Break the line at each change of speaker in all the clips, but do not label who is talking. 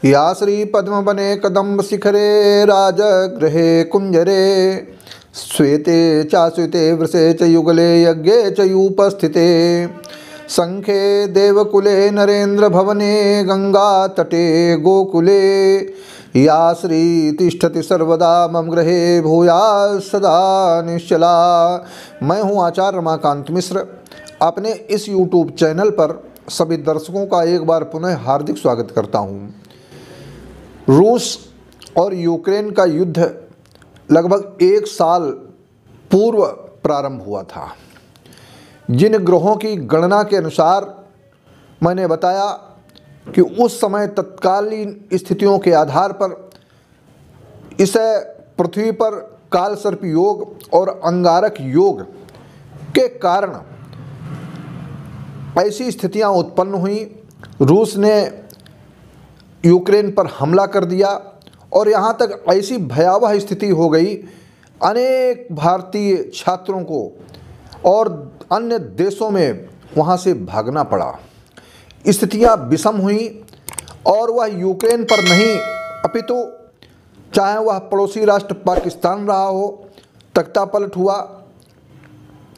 या श्री पद्मवने कदम्ब शिखरे राजगृहे कुंजरे श्वेते चाश्विते वृषे च युगले यज्ञे च यूपस्थिते संखे देवकुले नरेन्द्र भवने गंगा तटे गोकुले या श्री तिष्ठति सर्वदा मम गृहे भूया सदा निश्चला। मैं हूँ आचार्य रमाकांत मिश्र। अपने इस YouTube चैनल पर सभी दर्शकों का एक बार पुनः हार्दिक स्वागत करता हूँ। रूस और यूक्रेन का युद्ध लगभग 1 साल पूर्व प्रारंभ हुआ था। जिन ग्रहों की गणना के अनुसार मैंने बताया कि उस समय तत्कालीन स्थितियों के आधार पर इसे पृथ्वी पर कालसर्प योग और अंगारक योग के कारण ऐसी स्थितियां उत्पन्न हुई। रूस ने यूक्रेन पर हमला कर दिया और यहां तक ऐसी भयावह स्थिति हो गई, अनेक भारतीय छात्रों को और अन्य देशों में वहां से भागना पड़ा। स्थितियां विषम हुई और वह यूक्रेन पर नहीं अपितु चाहे वह पड़ोसी राष्ट्र पाकिस्तान रहा हो, तख्ता पलट हुआ।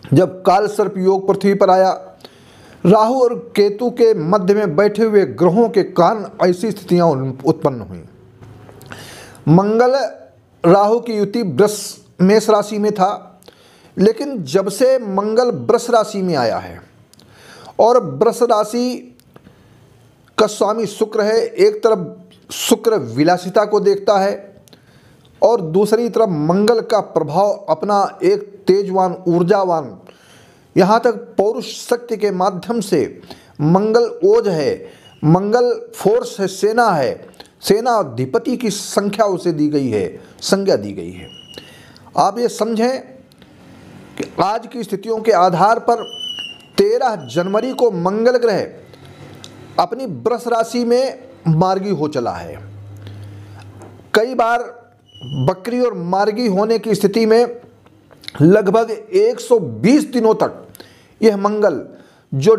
जब कालसर्प योग पृथ्वी पर आया, राहु और केतु के मध्य में बैठे हुए ग्रहों के कारण ऐसी स्थितियां उत्पन्न हुई। मंगल राहु की युति मेष राशि में था, लेकिन जब से मंगल वृष राशि में आया है और वृष राशि का स्वामी शुक्र है, एक तरफ शुक्र विलासिता को देखता है और दूसरी तरफ मंगल का प्रभाव अपना एक तेजवान ऊर्जावान, यहाँ तक पौरुष शक्ति के माध्यम से मंगल ओज है, मंगल फोर्स है, सेना है, सेना अधिपति की संख्या उसे दी गई है, संज्ञा दी गई है। आप ये समझें कि आज की स्थितियों के आधार पर 13 जनवरी को मंगल ग्रह अपनी वृष राशि में मार्गी हो चला है। कई बार बकरी और मार्गी होने की स्थिति में लगभग 120 दिनों तक यह मंगल, जो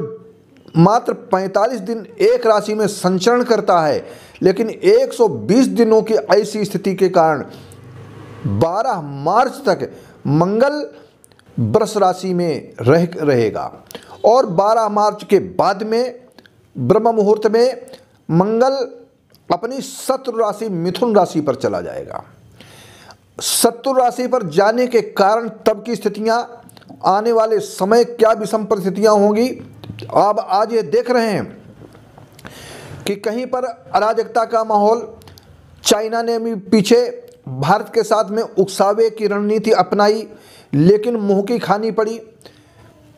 मात्र 45 दिन एक राशि में संचरण करता है, लेकिन 120 दिनों की ऐसी स्थिति के कारण 12 मार्च तक मंगल वृष राशि में रहेगा और 12 मार्च के बाद में ब्रह्म मुहूर्त में मंगल अपनी शत्रु राशि मिथुन राशि पर चला जाएगा। शत्रु राशि पर जाने के कारण तब की स्थितियां, आने वाले समय क्या विषम परिस्थितियां होंगी, आप आज ये देख रहे हैं कि कहीं पर अराजकता का माहौल। चाइना ने भी पीछे भारत के साथ में उकसावे की रणनीति अपनाई, लेकिन मुंह की खानी पड़ी।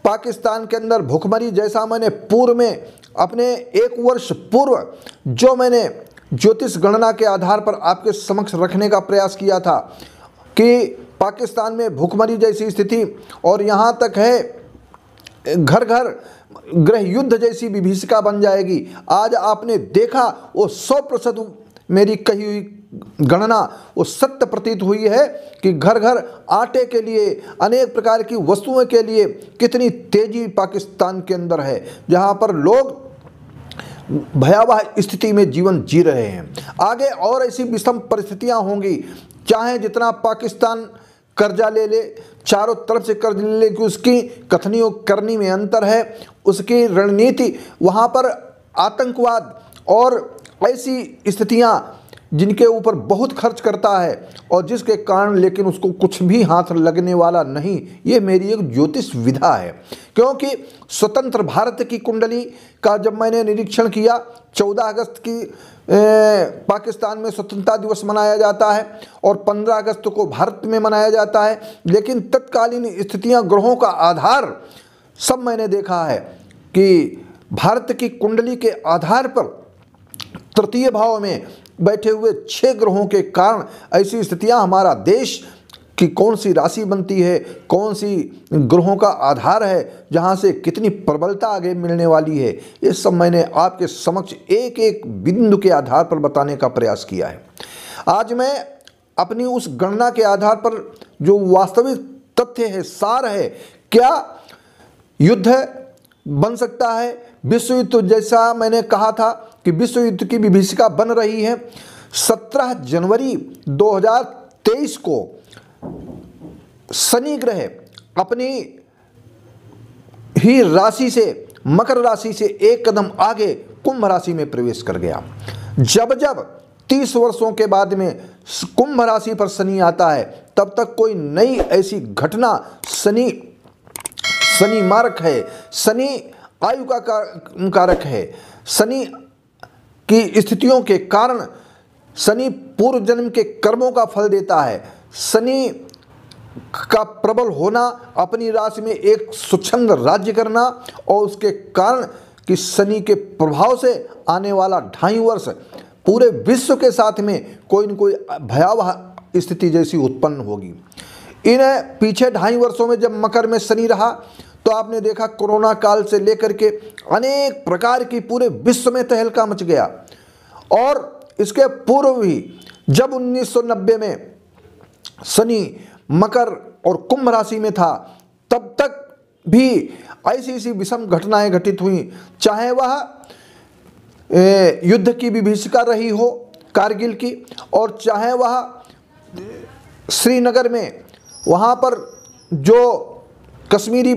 पाकिस्तान के अंदर भुखमरी, जैसा मैंने पूर्व में अपने 1 वर्ष पूर्व जो मैंने ज्योतिष गणना के आधार पर आपके समक्ष रखने का प्रयास किया था कि पाकिस्तान में भुखमरी जैसी स्थिति और यहाँ तक है घर घर गृह युद्ध जैसी विभीषिका बन जाएगी। आज आपने देखा वो 100% मेरी कही हुई गणना वो सत्य प्रतीत हुई है कि घर घर आटे के लिए, अनेक प्रकार की वस्तुओं के लिए कितनी तेजी पाकिस्तान के अंदर है, जहां पर लोग भयावह स्थिति में जीवन जी रहे हैं। आगे और ऐसी विषम परिस्थितियां होंगी, चाहे जितना पाकिस्तान कर्जा ले ले, चारों तरफ से कर्ज ले ले, कि उसकी कथनी और करनी में अंतर है, उसकी रणनीति, वहां पर आतंकवाद और ऐसी स्थितियां जिनके ऊपर बहुत खर्च करता है और जिसके कारण लेकिन उसको कुछ भी हाथ लगने वाला नहीं। ये मेरी एक ज्योतिष विधा है, क्योंकि स्वतंत्र भारत की कुंडली का जब मैंने निरीक्षण किया, 14 अगस्त की पाकिस्तान में स्वतंत्रता दिवस मनाया जाता है और 15 अगस्त को भारत में मनाया जाता है, लेकिन तत्कालीन स्थितियां, ग्रहों का आधार सब मैंने देखा है कि भारत की कुंडली के आधार पर तृतीय भाव में बैठे हुए 6 ग्रहों के कारण ऐसी स्थितियां, हमारा देश की कौन सी राशि बनती है, कौन सी ग्रहों का आधार है, जहां से कितनी प्रबलता आगे मिलने वाली है, ये सब मैंने आपके समक्ष एक एक बिंदु के आधार पर बताने का प्रयास किया है। आज मैं अपनी उस गणना के आधार पर जो वास्तविक तथ्य है, सार है, क्या युद्ध बन सकता है। विश्व युद्ध तो जैसा मैंने कहा था कि विश्व युद्ध की विभीषिका बन रही है। 17 जनवरी 2023 को शनि ग्रह अपनी ही राशि से, मकर राशि से एक कदम आगे कुंभ राशि में प्रवेश कर गया। जब जब 30 वर्षों के बाद में कुंभ राशि पर शनि आता है, तब तक कोई नई ऐसी घटना, शनि मारक है, शनि आयु का कारक है, शनि की स्थितियों के कारण शनि पूर्व जन्म के कर्मों का फल देता है। शनि का प्रबल होना, अपनी राशि में एक स्वच्छंद राज्य करना, और उसके कारण कि शनि के प्रभाव से आने वाला 2.5 वर्ष पूरे विश्व के साथ में कोई न कोई भयावह स्थिति जैसी उत्पन्न होगी। इन पीछे 2.5 वर्षों में जब मकर में शनि रहा, तो आपने देखा कोरोना काल से लेकर के अनेक प्रकार की पूरे विश्व में तहलका मच गया। और इसके पूर्व भी जब 1990 में शनि मकर और कुंभ राशि में था, तब तक भी ऐसी ऐसी विषम घटनाएं घटित हुई, चाहे वह युद्ध की विभीषिका रही हो कारगिल की, और चाहे वह श्रीनगर में वहाँ पर जो कश्मीरी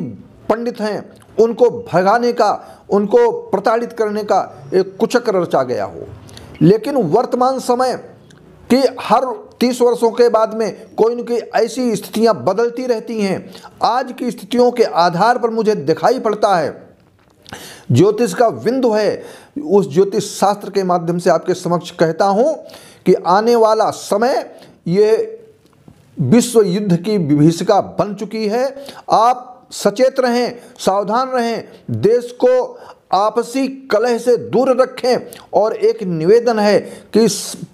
पंडित हैं उनको भगाने का, उनको प्रताड़ित करने का एक कुचक्र रचा गया हो। लेकिन वर्तमान समय कि हर 30 वर्षों के बाद में कोई न कोई ऐसी स्थितियां बदलती रहती हैं। आज की स्थितियों के आधार पर मुझे दिखाई पड़ता है, ज्योतिष का बिंदु है, उस ज्योतिष शास्त्र के माध्यम से आपके समक्ष कहता हूं कि आने वाला समय ये विश्व युद्ध की विभीषिका बन चुकी है। आप सचेत रहें, सावधान रहें, देश को आपसी कलह से दूर रखें। और एक निवेदन है कि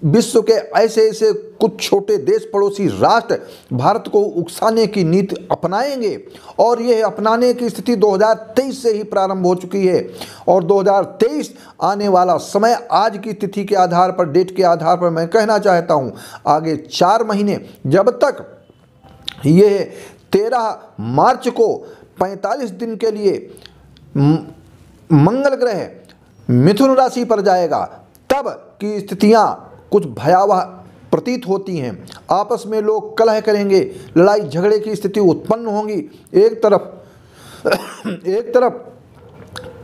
विश्व के ऐसे ऐसे कुछ छोटे देश, पड़ोसी राष्ट्र भारत को उकसाने की नीति अपनाएंगे, और यह अपनाने की स्थिति 2023 से ही प्रारंभ हो चुकी है। और 2023 आने वाला समय आज की तिथि के आधार पर, डेट के आधार पर मैं कहना चाहता हूं, आगे 4 महीने, जब तक ये 13 मार्च को 45 दिन के लिए मंगल ग्रह मिथुन राशि पर जाएगा, तब की स्थितियां कुछ भयावह प्रतीत होती हैं। आपस में लोग कलह करेंगे, लड़ाई झगड़े की स्थिति उत्पन्न होंगी। एक तरफ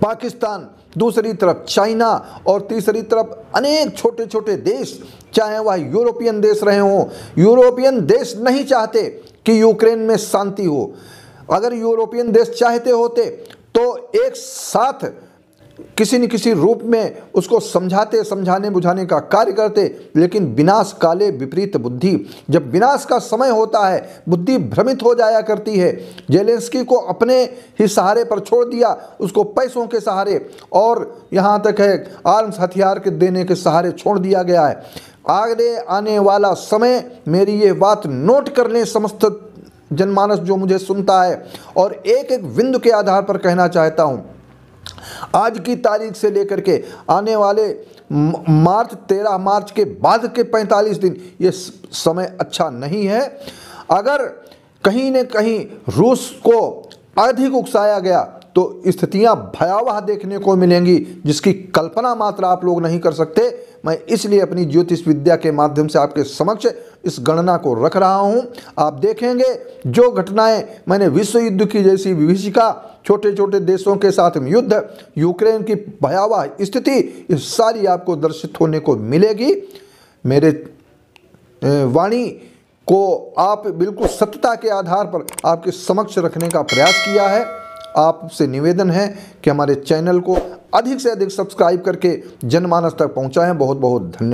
पाकिस्तान, दूसरी तरफ चाइना, और तीसरी तरफ अनेक छोटे छोटे देश, चाहे वह यूरोपियन देश रहे हों। यूरोपियन देश नहीं चाहते कि यूक्रेन में शांति हो। अगर यूरोपियन देश चाहते होते तो एक साथ किसी न किसी रूप में उसको समझाने बुझाने का कार्य करते। लेकिन विनाश काले विपरीत बुद्धि, जब विनाश का समय होता है बुद्धि भ्रमित हो जाया करती है। जेलेंस्की को अपने ही सहारे पर छोड़ दिया, उसको पैसों के सहारे और यहाँ तक है आर्म्स हथियार के देने के सहारे छोड़ दिया गया है। आगे आने वाला समय, मेरी ये बात नोट कर लें समस्त जनमानस जो मुझे सुनता है, और एक एक बिंदु के आधार पर कहना चाहता हूं, आज की तारीख से लेकर के आने वाले 13 मार्च के बाद के 45 दिन ये समय अच्छा नहीं है। अगर कहीं न कहीं रूस को अधिक उकसाया गया तो स्थितियां भयावह देखने को मिलेंगी, जिसकी कल्पना मात्र आप लोग नहीं कर सकते। मैं इसलिए अपनी ज्योतिष विद्या के माध्यम से आपके समक्ष इस गणना को रख रहा हूं। आप देखेंगे जो घटनाएं मैंने विश्व युद्ध की जैसी विभीषिका, छोटे छोटे देशों के साथ में युद्ध, यूक्रेन की भयावह स्थिति, ये सारी आपको दर्शित होने को मिलेगी। मेरे वाणी को आप बिल्कुल सत्यता के आधार पर आपके समक्ष रखने का प्रयास किया है। आपसे निवेदन है कि हमारे चैनल को अधिक से अधिक सब्सक्राइब करके जनमानस तक पहुंचाएं। बहुत बहुत धन्यवाद।